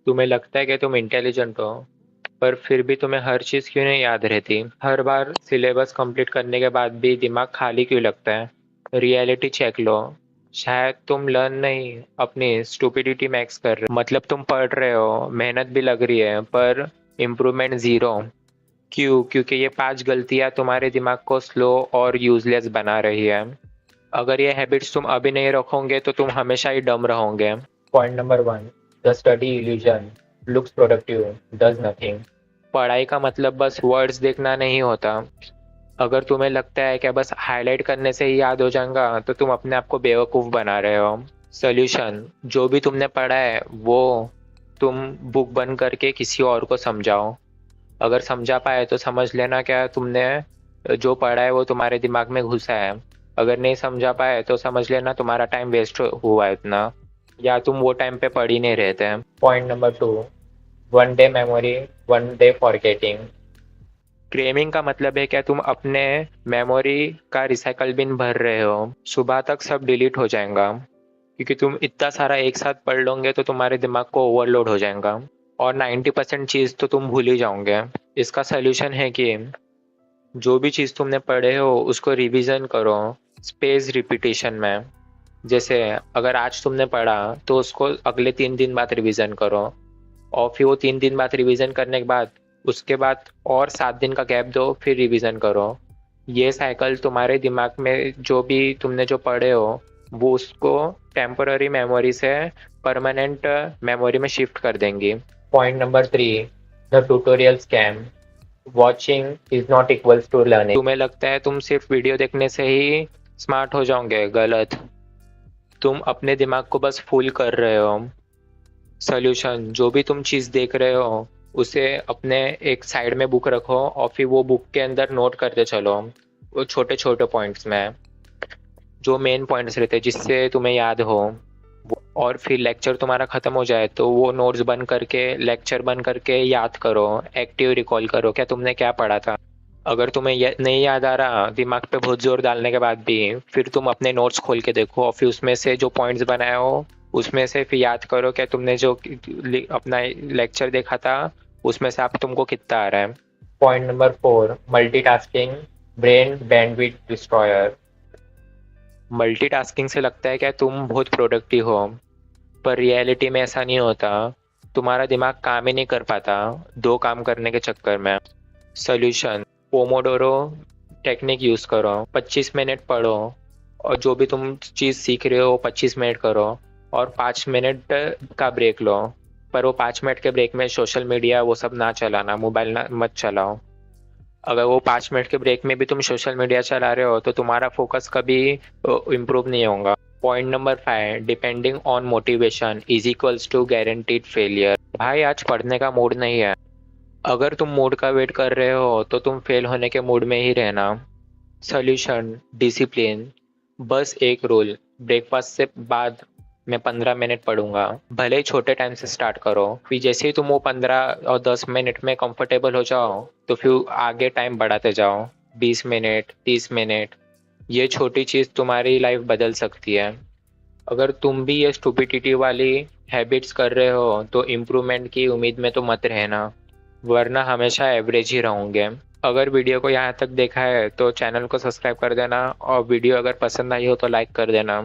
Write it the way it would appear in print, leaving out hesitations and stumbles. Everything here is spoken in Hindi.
तुम्हें लगता है कि तुम इंटेलिजेंट हो, पर फिर भी तुम्हें हर चीज़ क्यों नहीं याद रहती? हर बार सिलेबस कंप्लीट करने के बाद भी दिमाग खाली क्यों लगता है? रियलिटी चेक लो। शायद तुम लर्न नहीं, अपनी स्टूपिडिटी मैक्स कर रहे हो। मतलब तुम पढ़ रहे हो, मेहनत भी लग रही है, पर इम्प्रूवमेंट ज़ीरो। क्यों? क्योंकि ये 5 गलतियां तुम्हारे दिमाग को स्लो और यूजलेस बना रही है। अगर ये हैबिट्स तुम अभी नहीं रखोगे तो तुम हमेशा ही डम रहोगे। Point number 1, the study illusion looks productive, does nothing. पढ़ाई का मतलब बस वर्ड्स देखना नहीं होता। अगर तुम्हें लगता है कि बस हाईलाइट करने से ही याद हो जाएगा तो तुम अपने आप को बेवकूफ़ बना रहे हो। सोल्यूशन, जो भी तुमने पढ़ा है वो तुम बुक बंद करके किसी और को समझाओ। अगर समझा पाए तो समझ लेना, क्या तुमने जो पढ़ा है वो तुम्हारे दिमाग में घुसा है। अगर नहीं समझा पाए तो समझ लेना तुम्हारा टाइम वेस्ट हुआ इतना, या तुम वो टाइम पे पढ़ ही नहीं रहते हैं। Point number 2, one day memory, one day forgetting. Cramming का मतलब है क्या तुम अपने मेमोरी का रिसाइकल बिन भर रहे हो। सुबह तक सब डिलीट हो जाएगा, क्योंकि तुम इतना सारा एक साथ पढ़ लोगे तो तुम्हारे दिमाग को ओवरलोड हो जाएगा, और 90% चीज़ तो तुम भूल ही जाओगे। इसका सलूशन है कि जो भी चीज़ तुमने पढ़े हो उसको रिवीजन करो, स्पेस रिपीटेशन में। जैसे अगर आज तुमने पढ़ा तो उसको अगले 3 दिन बाद रिवीजन करो, और फिर वो 3 दिन बाद रिवीजन करने के बाद उसके बाद और 7 दिन का गैप दो, फिर रिवीजन करो। ये साइकिल तुम्हारे दिमाग में जो भी तुमने जो पढ़े हो वो उसको टेम्पररी मेमोरी से परमानेंट मेमोरी में शिफ्ट कर देंगी। Point number 3, the tutorial scam, watching is not equals to learning. तुम्हें लगता है तुम सिर्फ वीडियो देखने से ही स्मार्ट हो जाओगे? गलत। तुम अपने दिमाग को बस फूल कर रहे हो। सॉल्यूशन, जो भी तुम चीज़ देख रहे हो उसे अपने एक साइड में बुक रखो, और फिर वो बुक के अंदर नोट करते चलो, वो छोटे छोटे पॉइंट्स में, जो मेन पॉइंट्स रहते हैं जिससे तुम्हें याद हो। और फिर लेक्चर तुम्हारा ख़त्म हो जाए तो वो नोट्स बंद करके, लेक्चर बंद करके याद करो, एक्टिव रिकॉल करो क्या तुमने क्या पढ़ा था। अगर तुम्हें नहीं याद आ रहा दिमाग पे बहुत जोर डालने के बाद भी, फिर तुम अपने नोट्स खोल के देखो, और फिर उसमें से जो पॉइंट्स बनाए हो उसमें से फिर याद करो क्या तुमने जो अपना लेक्चर देखा था उसमें से आप तुमको कितना आ रहा है। Point number 4, multitasking, brain bandwidth destroyer. Multitasking से लगता है क्या तुम बहुत प्रोडक्टिव हो, पर रियलिटी में ऐसा नहीं होता। तुम्हारा दिमाग काम ही नहीं कर पाता 2 काम करने के चक्कर में। सोल्यूशन, पोमोडोरो टेक्निक यूज़ करो। 25 मिनट पढ़ो, और जो भी तुम चीज़ सीख रहे हो 25 मिनट करो, और 5 मिनट का ब्रेक लो। पर वो 5 मिनट के ब्रेक में सोशल मीडिया वो सब ना चलाना, मोबाइल ना मत चलाओ। अगर वो 5 मिनट के ब्रेक में भी तुम सोशल मीडिया चला रहे हो तो तुम्हारा फोकस कभी इम्प्रूव नहीं होगा। Point number 5, depending on motivation is equals to guaranteed failure. भाई आज पढ़ने का मूड नहीं है, अगर तुम मूड का वेट कर रहे हो तो तुम फेल होने के मूड में ही रहना। Solution, discipline. बस एक रूल, ब्रेकफास्ट से बाद मैं 15 मिनट पढ़ूंगा। भले ही छोटे टाइम से स्टार्ट करो, फिर जैसे ही तुम वो 15 और 10 मिनट में कंफर्टेबल हो जाओ तो फिर आगे टाइम बढ़ाते जाओ, 20 मिनट, 30 मिनट। ये छोटी चीज़ तुम्हारी लाइफ बदल सकती है। अगर तुम भी ये स्टुपिडिटी वाली हैबिट्स कर रहे हो तो इम्प्रूवमेंट की उम्मीद में तो मत रहना, वरना हमेशा एवरेज ही रहोगे। अगर वीडियो को यहाँ तक देखा है तो चैनल को सब्सक्राइब कर देना, और वीडियो अगर पसंद आई हो तो लाइक कर देना।